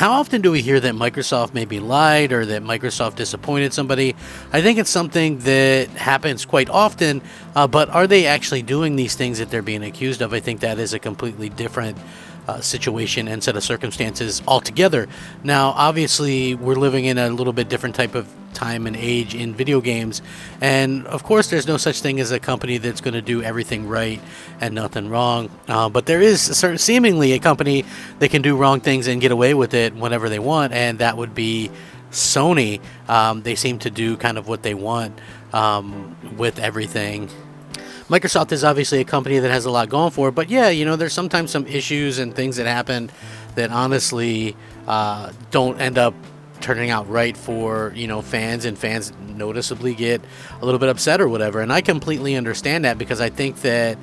how often do we hear that Microsoft maybe lied or that Microsoft disappointed somebody? I think it's something that happens quite often, but are they actually doing these things that they're being accused of? I think that is a completely different situation and set of circumstances altogether. Now, obviously, we're living in a little bit different type of time and age in video games, and of course there's no such thing as a company that's going to do everything right and nothing wrong, but there is seemingly a company that can do wrong things and get away with it whenever they want, and that would be Sony. They seem to do kind of what they want with everything. Microsoft is obviously a company that has a lot going for it, but yeah, there's sometimes some issues and things that happen that honestly don't end up turning out right for fans, and fans noticeably get a little bit upset or whatever. And I completely understand that, because I think that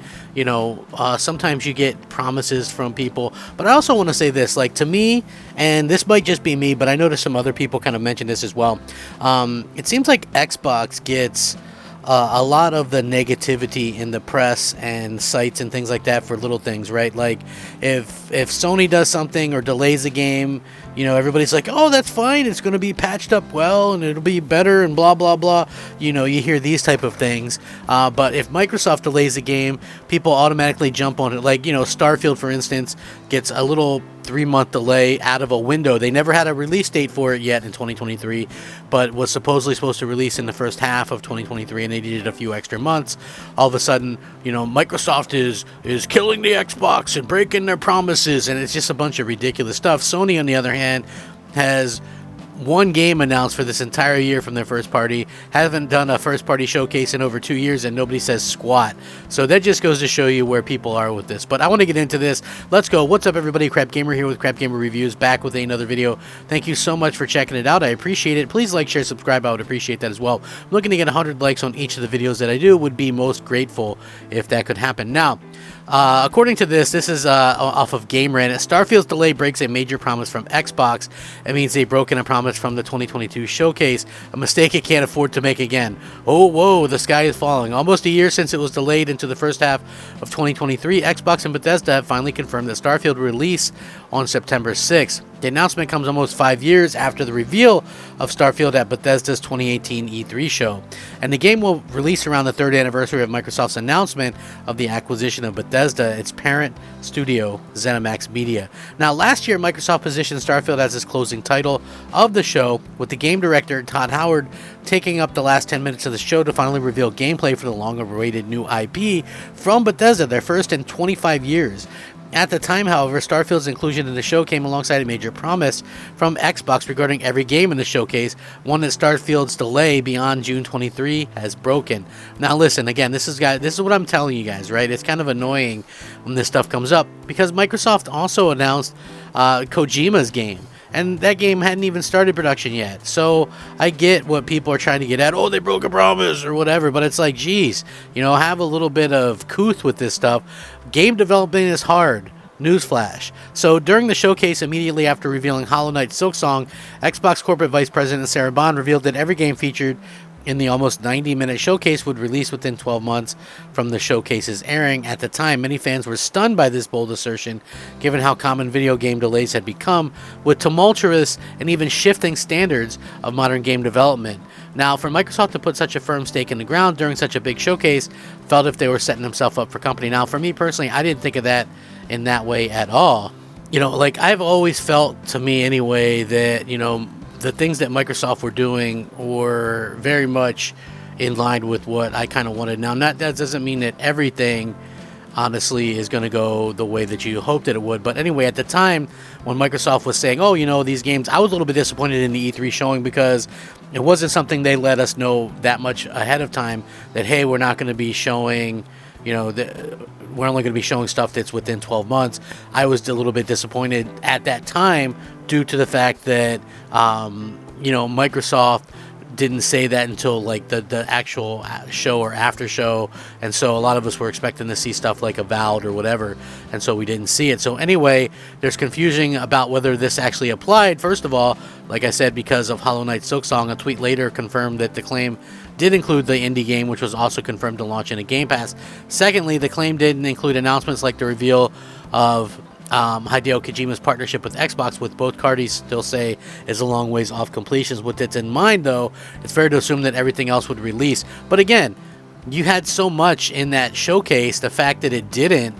sometimes you get promises from people. But I also want to say this, like, to me, and this might just be me, but I noticed some other people kind of mention this as well. It seems like Xbox gets a lot of the negativity in the press and sites and things like that for little things, right? Like if Sony does something or delays a game, everybody's like, oh, that's fine, it's going to be patched up well and it'll be better and blah blah blah. You hear these type of things, but if Microsoft delays a game, people automatically jump on it. Like Starfield, for instance, gets a little 3-month delay out of a window. They never had a release date for it yet in 2023, but was supposedly supposed to release in the first half of 2023, and they needed a few extra months. All of a sudden, Microsoft is killing the Xbox and breaking their promises, and it's just a bunch of ridiculous stuff. Sony, on the other hand, has one game announced for this entire year from their first party, haven't done a first party showcase in over 2 years, and nobody says squat. So that just goes to show you where people are with this. But I want to get into this. Let's go. What's up, everybody? Crap Gamer here with Crap Gamer Reviews, back with another video. Thank you so much for checking it out. I appreciate it. Please like, share, subscribe. I would appreciate that as well. I'm looking to get 100 likes on each of the videos that I do. Would be most grateful if that could happen. Now, according to this is off of Game Rant. Starfield's delay breaks a major promise from Xbox. It means they've broken a promise from the 2022 showcase, a mistake it can't afford to make again. Oh, whoa, the sky is falling. Almost a year since it was delayed into the first half of 2023, Xbox and Bethesda have finally confirmed that Starfield will release on September 6th. The announcement comes almost 5 years after the reveal of Starfield at Bethesda's 2018 E3 show, and the game will release around the 3rd anniversary of Microsoft's announcement of the acquisition of Bethesda, its parent studio, ZeniMax Media. Now, last year, Microsoft positioned Starfield as its closing title of the show, with the game director, Todd Howard, taking up the last 10 minutes of the show to finally reveal gameplay for the long-awaited new IP from Bethesda, their first in 25 years. At the time, however, Starfield's inclusion in the show came alongside a major promise from Xbox regarding every game in the showcase, one that Starfield's delay beyond June 23 has broken. Now listen, again, this is what I'm telling you guys, right? It's kind of annoying when this stuff comes up, because Microsoft also announced Kojima's game, and that game hadn't even started production yet. So I get what people are trying to get at. Oh, they broke a promise or whatever. But it's like, geez, have a little bit of couth with this stuff. Game development is hard. Newsflash. So during the showcase, immediately after revealing Hollow Knight Silksong, Xbox Corporate Vice President Sarah Bond revealed that every game featured in the almost 90-minute showcase would release within 12 months from the showcase's airing. At the time, many fans were stunned by this bold assertion, given how common video game delays had become, with tumultuous and even shifting standards of modern game development. Now, for Microsoft to put such a firm stake in the ground during such a big showcase felt if they were setting themselves up for company. Now, for me personally, I didn't think of that in that way at all. Like, I've always felt, to me anyway, that, the things that Microsoft were doing were very much in line with what I kind of wanted. Now, that doesn't mean that everything, honestly, is going to go the way that you hoped that it would. But anyway, at the time, when Microsoft was saying, oh, these games, I was a little bit disappointed in the E3 showing, because it wasn't something they let us know that much ahead of time, that, hey, we're not going to be showing, we're only going to be showing stuff that's within 12 months. I was a little bit disappointed at that time, due to the fact that, Microsoft didn't say that until like the actual show or after show, and so a lot of us were expecting to see stuff like Avowed or whatever, and so we didn't see it. So anyway, there's confusion about whether this actually applied. First of all, like I said, because of Hollow Knight Silksong, a tweet later confirmed that the claim did include the indie game, which was also confirmed to launch in a Game Pass. Secondly, the claim didn't include announcements like the reveal of Hideo Kojima's partnership with Xbox, with both parties still say is a long ways off completions. With it in mind, though, it's fair to assume that everything else would release. But again, you had so much in that showcase. The fact that it didn't,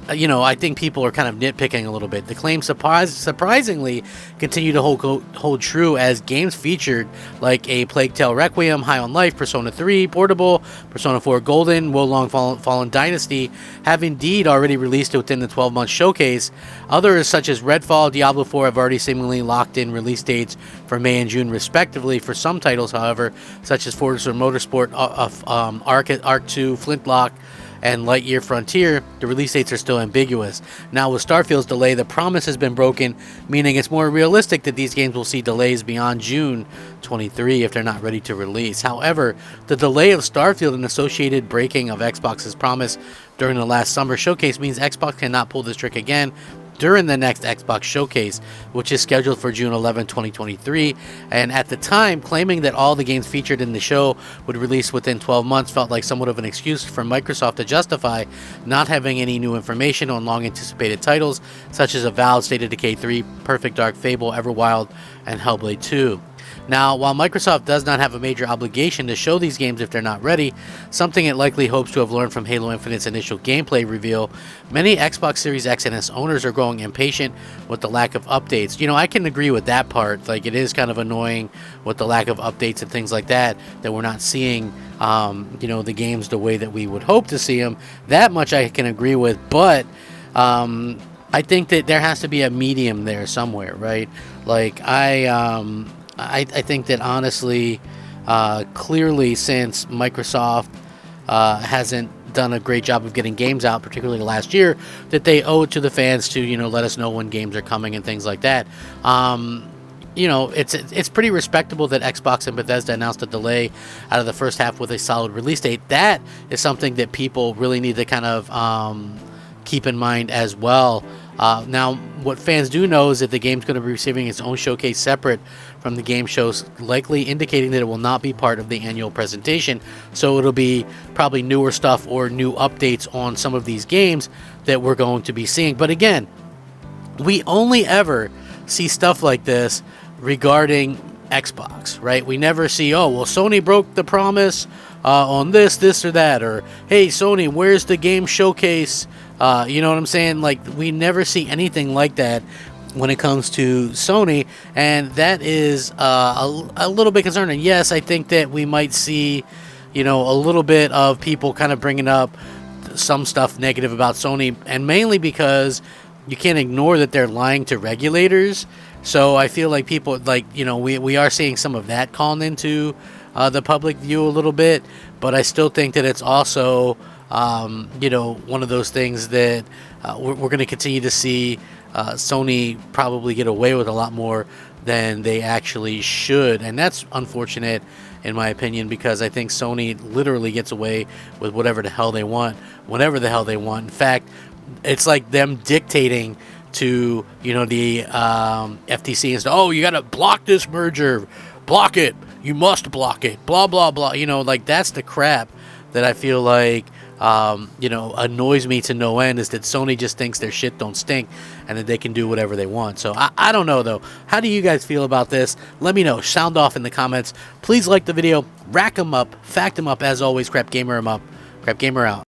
I think people are kind of nitpicking a little bit. The claims surprisingly continue to hold true, as games featured like A Plague Tale Requiem, High on Life, Persona 3 Portable, Persona 4 Golden, Wo Long Fallen Dynasty have indeed already released within the 12-month showcase. Others, such as Redfall, Diablo 4, have already seemingly locked in release dates for May and June respectively. For some titles, however, such as Forza Motorsport, Ark 2, Flintlock, and Lightyear Frontier, the release dates are still ambiguous. Now, with Starfield's delay, the promise has been broken, meaning it's more realistic that these games will see delays beyond June 23 if they're not ready to release. However, the delay of Starfield and associated breaking of Xbox's promise during the last summer showcase means Xbox cannot pull this trick again during the next Xbox showcase, which is scheduled for June 11, 2023. And at the time, claiming that all the games featured in the show would release within 12 months felt like somewhat of an excuse for Microsoft to justify not having any new information on long-anticipated titles, such as Avowed, State of Decay 3, Perfect Dark, Fable, Everwild, and Hellblade 2. Now, while Microsoft does not have a major obligation to show these games if they're not ready, something it likely hopes to have learned from Halo Infinite's initial gameplay reveal, many Xbox Series X and S owners are growing impatient with the lack of updates. I can agree with that part. Like, it is kind of annoying with the lack of updates and things like that we're not seeing, the games the way that we would hope to see them. That much I can agree with, but I think that there has to be a medium there somewhere, right? Like, I think that honestly, clearly, since Microsoft hasn't done a great job of getting games out, particularly last year, that they owe it to the fans to, let us know when games are coming and things like that. It's pretty respectable that Xbox and Bethesda announced a delay out of the first half with a solid release date. That is something that people really need to kind of keep in mind as well. Now, what fans do know is that the game's going to be receiving its own showcase separate from the game shows, likely indicating that it will not be part of the annual presentation. So it'll be probably newer stuff or new updates on some of these games that we're going to be seeing. But again, we only ever see stuff like this regarding Xbox, right? We never see, Sony broke the promise on this or that, or hey, Sony, where's the game showcase? You know what I'm saying? Like, we never see anything like that when it comes to Sony, and that is a little bit concerning. Yes, I think that we might see, a little bit of people kind of bringing up some stuff negative about Sony, and mainly because you can't ignore that they're lying to regulators. So I feel like people, we are seeing some of that calling into the public view a little bit, but I still think that it's also one of those things that we're going to continue to see Sony probably get away with a lot more than they actually should. And that's unfortunate, in my opinion, because I think Sony literally gets away with whatever the hell they want, whenever the hell they want. In fact, it's like them dictating to, the FTC and stuff, you got to block this merger, block it, you must block it, blah, blah, blah. That's the crap that I feel like annoys me to no end, is that Sony just thinks their shit don't stink and that they can do whatever they want. So I don't know, though. How do you guys feel about this? Let me know. Sound off in the comments. Please like the video. Rack 'em up. Fact 'em up. As always, Crap Gamer 'em up. Crap Gamer out.